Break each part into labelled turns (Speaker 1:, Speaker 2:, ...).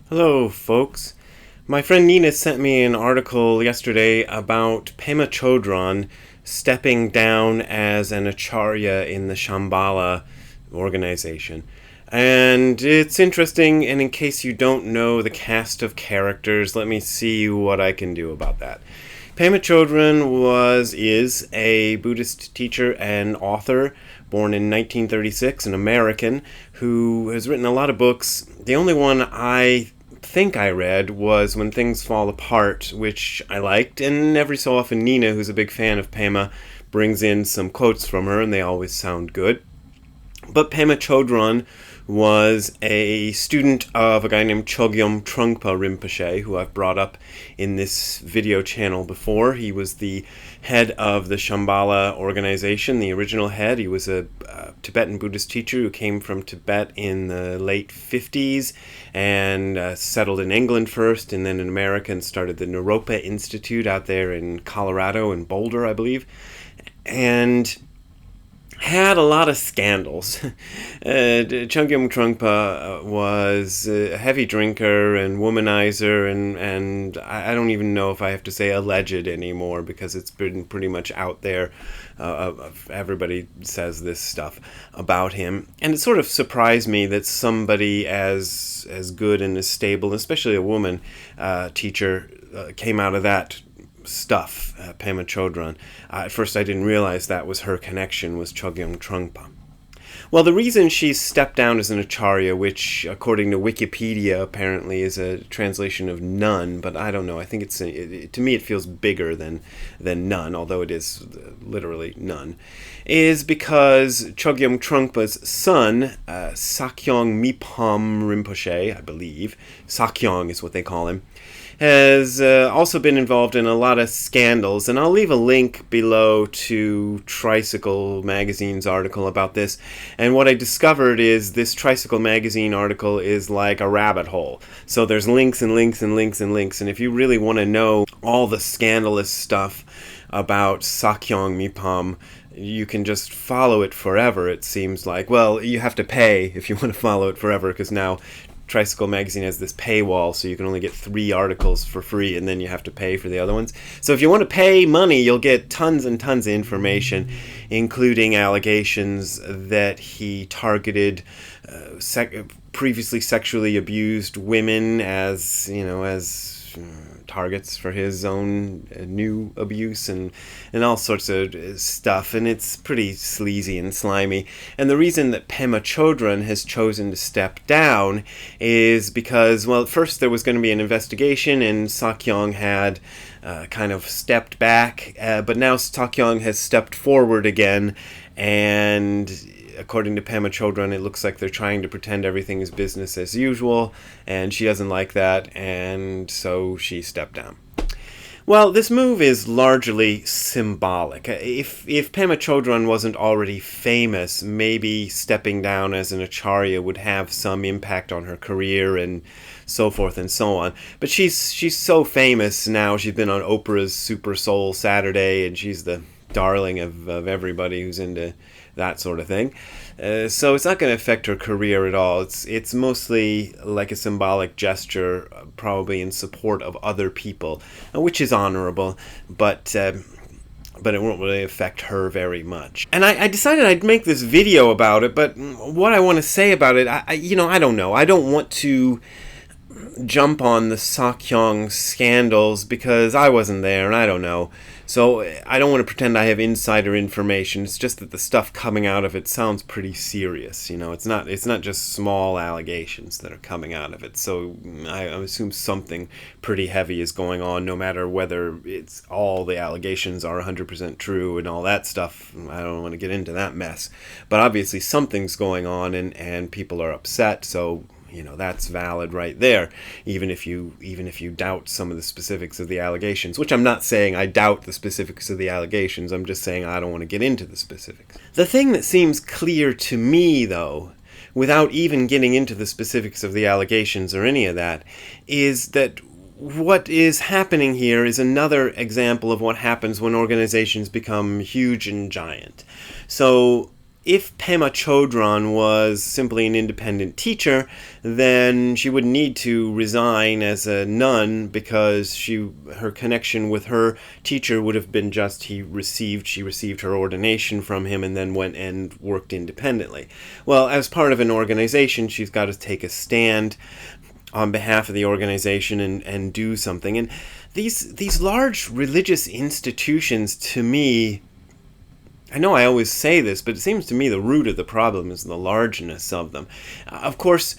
Speaker 1: Hello, folks. My friend Nina sent me an article yesterday about Pema Chödrön stepping down as an acharya in the Shambhala organization. And it's interesting, and in case you don't know the cast of characters, let me see what I can do about that. Pema Chödrön is a Buddhist teacher and author, born in 1936, an American, who has written a lot of books. The only one I think I read was When Things Fall Apart, which I liked, and every so often Nina, who's a big fan of Pema, brings in some quotes from her, and they always sound good. But Pema Chödrön was a student of a guy named Chogyam Trungpa Rinpoche, who I've brought up in this video channel before. He was the head of the Shambhala organization, the original head. He was a Tibetan Buddhist teacher who came from Tibet in the late 50s and settled in England first and then in America and started the Naropa Institute out there in Colorado and Boulder, I believe. And had a lot of scandals. Chogyam Trungpa was a heavy drinker and womanizer, and I don't even know if I have to say alleged anymore because it's been pretty much out there. Everybody says this stuff about him, and it sort of surprised me that somebody as good and as stable, especially a woman teacher, came out of that stuff, Pema Chödrön. At first I didn't realize that was her connection, was Chogyam Trungpa. Well, the reason she's stepped down as an acharya, which according to Wikipedia apparently is a translation of nun, but I don't know, I think it's, to me it feels bigger than nun, although it is literally nun, is because Chogyam Trungpa's son, Sakyong Mipham Rinpoche, I believe, Sakyong is what they call him, has also been involved in a lot of scandals, and I'll leave a link below to Tricycle Magazine's article about this. And what I discovered is this Tricycle Magazine article is like a rabbit hole. So there's links and links and links and links, and if you really want to know all the scandalous stuff about Sakyong Mipham, you can just follow it forever, it seems like. Well, you have to pay if you want to follow it forever, because now Tricycle Magazine has this paywall, so you can only get 3 articles for free, and then you have to pay for the other ones. So if you want to pay money, you'll get tons and tons of information, including allegations that he targeted previously sexually abused women as targets for his own new abuse and all sorts of stuff, and it's pretty sleazy and slimy. And the reason that Pema Chödrön has chosen to step down is because, well, at first there was going to be an investigation and Sakyong had kind of stepped back, but now Sakyong has stepped forward again, and according to Pema Chödrön, it looks like they're trying to pretend everything is business as usual, and she doesn't like that, and so she stepped down. Well, this move is largely symbolic. If Pema Chödrön wasn't already famous, maybe stepping down as an acharya would have some impact on her career and so forth and so on. But she's so famous now. She's been on Oprah's Super Soul Saturday, and she's the darling of everybody who's into that sort of thing. So it's not going to affect her career at all. It's mostly like a symbolic gesture, probably in support of other people, which is honorable, but it won't really affect her very much. And I decided I'd make this video about it, but what I want to say about it, I don't know. I don't want to jump on the Sakyong scandals because I wasn't there and I don't know. So I don't want to pretend I have insider information. It's just that the stuff coming out of it sounds pretty serious. It's not just small allegations that are coming out of it. So I assume something pretty heavy is going on, no matter whether it's all the allegations are 100% true and all that stuff. I don't want to get into that mess. But obviously something's going on and people are upset, so that's valid right there, even if you doubt some of the specifics of the allegations, which I'm not saying I doubt the specifics of the allegations, I'm just saying I don't want to get into the specifics. The thing that seems clear to me, though, without even getting into the specifics of the allegations or any of that, is that what is happening here is another example of what happens when organizations become huge and giant. So if Pema Chödrön was simply an independent teacher, then she would need to resign as a nun because her connection with her teacher would have been just she received her ordination from him and then went and worked independently. Well, as part of an organization, she's got to take a stand on behalf of the organization and do something. And these large religious institutions, to me, I know I always say this, but it seems to me the root of the problem is the largeness of them. Of course,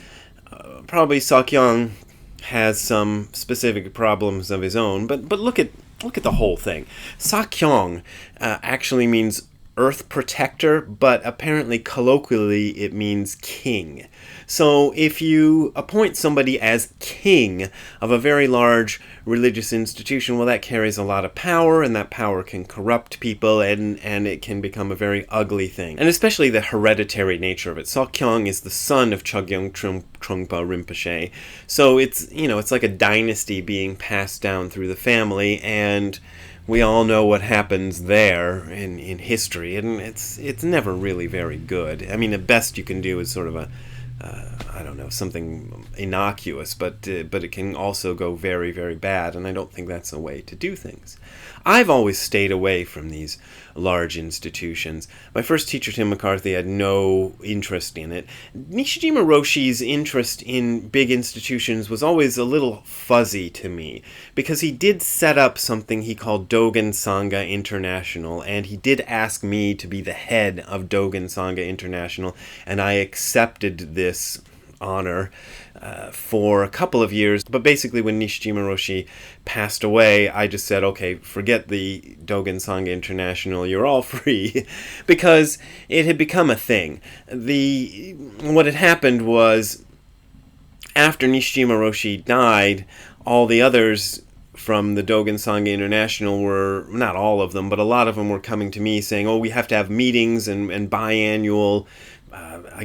Speaker 1: probably Sakyong has some specific problems of his own, but look at the whole thing. Sakyong actually means earth protector, but apparently colloquially it means king. So if you appoint somebody as king of a very large religious institution, well, that carries a lot of power, and that power can corrupt people, and it can become a very ugly thing. And especially the hereditary nature of it. Sakyong is the son of Chogyam Trungpa Rinpoche, so it's like a dynasty being passed down through the family, and we all know what happens there in history, and it's never really very good. I mean, the best you can do is sort of something innocuous, but it can also go very, very bad, and I don't think that's a way to do things. I've always stayed away from these large institutions. My first teacher, Tim McCarthy, had no interest in it. Nishijima Roshi's interest in big institutions was always a little fuzzy to me, because he did set up something he called Dogen Sangha International, and he did ask me to be the head of Dogen Sangha International, and I accepted this honor for a couple of years. But basically when Nishijima Roshi passed away, I just said, okay, forget the Dogen Sangha International, you're all free, because it had become a thing. What had happened was, after Nishijima Roshi died, all the others from the Dogen Sangha International were, not all of them, but a lot of them were coming to me saying, oh, we have to have meetings and biannual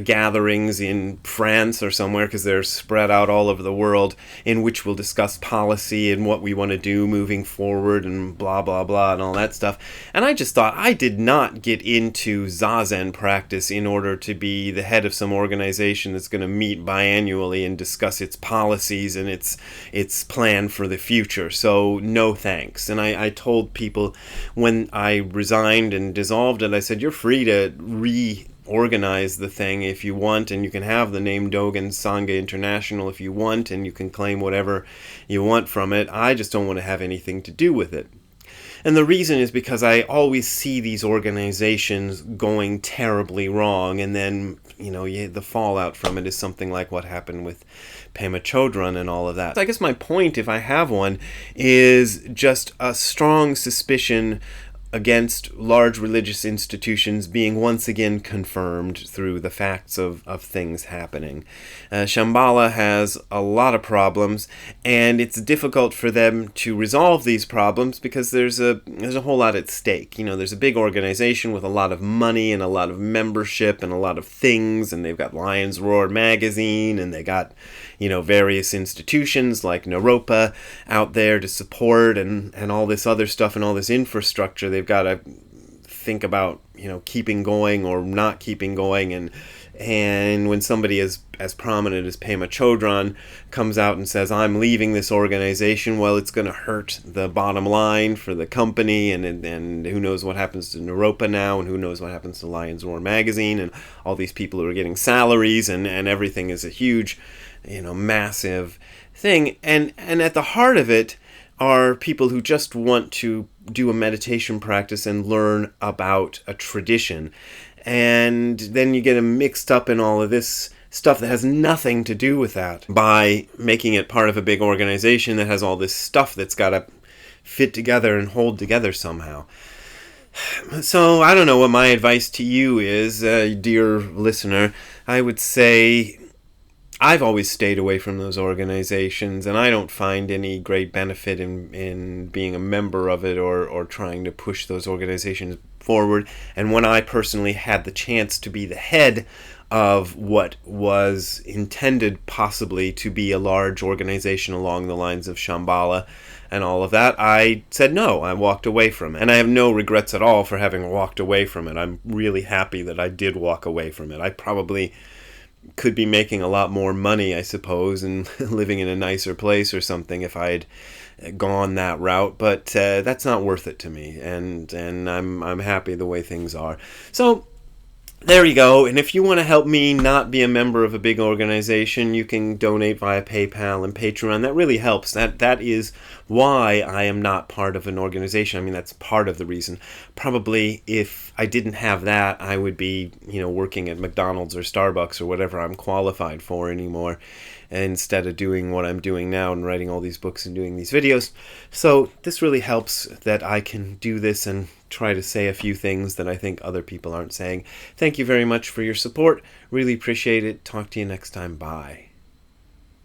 Speaker 1: gatherings in France or somewhere, because they're spread out all over the world, in which we'll discuss policy and what we want to do moving forward and blah, blah, blah, and all that stuff. And I just thought, I did not get into Zazen practice in order to be the head of some organization that's going to meet biannually and discuss its policies and its plan for the future. So no thanks. And I told people when I resigned and dissolved it, I said, you're free to reorganize the thing if you want, and you can have the name Dogen Sangha International if you want, and you can claim whatever you want from it. I just don't want to have anything to do with it. And the reason is because I always see these organizations going terribly wrong, and then, the fallout from it is something like what happened with Pema Chödrön and all of that. I guess my point, if I have one, is just a strong suspicion against large religious institutions being once again confirmed through the facts of things happening. Shambhala has a lot of problems, and it's difficult for them to resolve these problems because there's a whole lot at stake. There's a big organization with a lot of money and a lot of membership and a lot of things, and they've got Lion's Roar magazine, and they got various institutions like Naropa out there to support, and all this other stuff and all this infrastructure. They've got to think about keeping going or not keeping going, and when somebody as prominent as Pema Chödrön comes out and says, I'm leaving this organization, well, it's going to hurt the bottom line for the company, and who knows what happens to Naropa now, and who knows what happens to Lion's Roar magazine, and all these people who are getting salaries, and everything is a huge massive thing, and at the heart of it are people who just want to do a meditation practice and learn about a tradition. And then you get them mixed up in all of this stuff that has nothing to do with that by making it part of a big organization that has all this stuff that's got to fit together and hold together somehow. So I don't know what my advice to you is, dear listener. I would say I've always stayed away from those organizations, and I don't find any great benefit in being a member of it or trying to push those organizations forward. And when I personally had the chance to be the head of what was intended possibly to be a large organization along the lines of Shambhala and all of that, I said no. I walked away from it. And I have no regrets at all for having walked away from it. I'm really happy that I did walk away from it. I probably could be making a lot more money, I suppose, and living in a nicer place or something if I had gone that route, but that's not worth it to me, and I'm happy the way things are. So there you go. And if you want to help me not be a member of a big organization, you can donate via PayPal and Patreon. That really helps. That is why I am not part of an organization. I mean, that's part of the reason. Probably if I didn't have that, I would be, working at McDonald's or Starbucks or whatever I'm qualified for anymore, instead of doing what I'm doing now and writing all these books and doing these videos. So this really helps that I can do this and try to say a few things that I think other people aren't saying. Thank you very much for your support. Really appreciate it. Talk to you next time. Bye.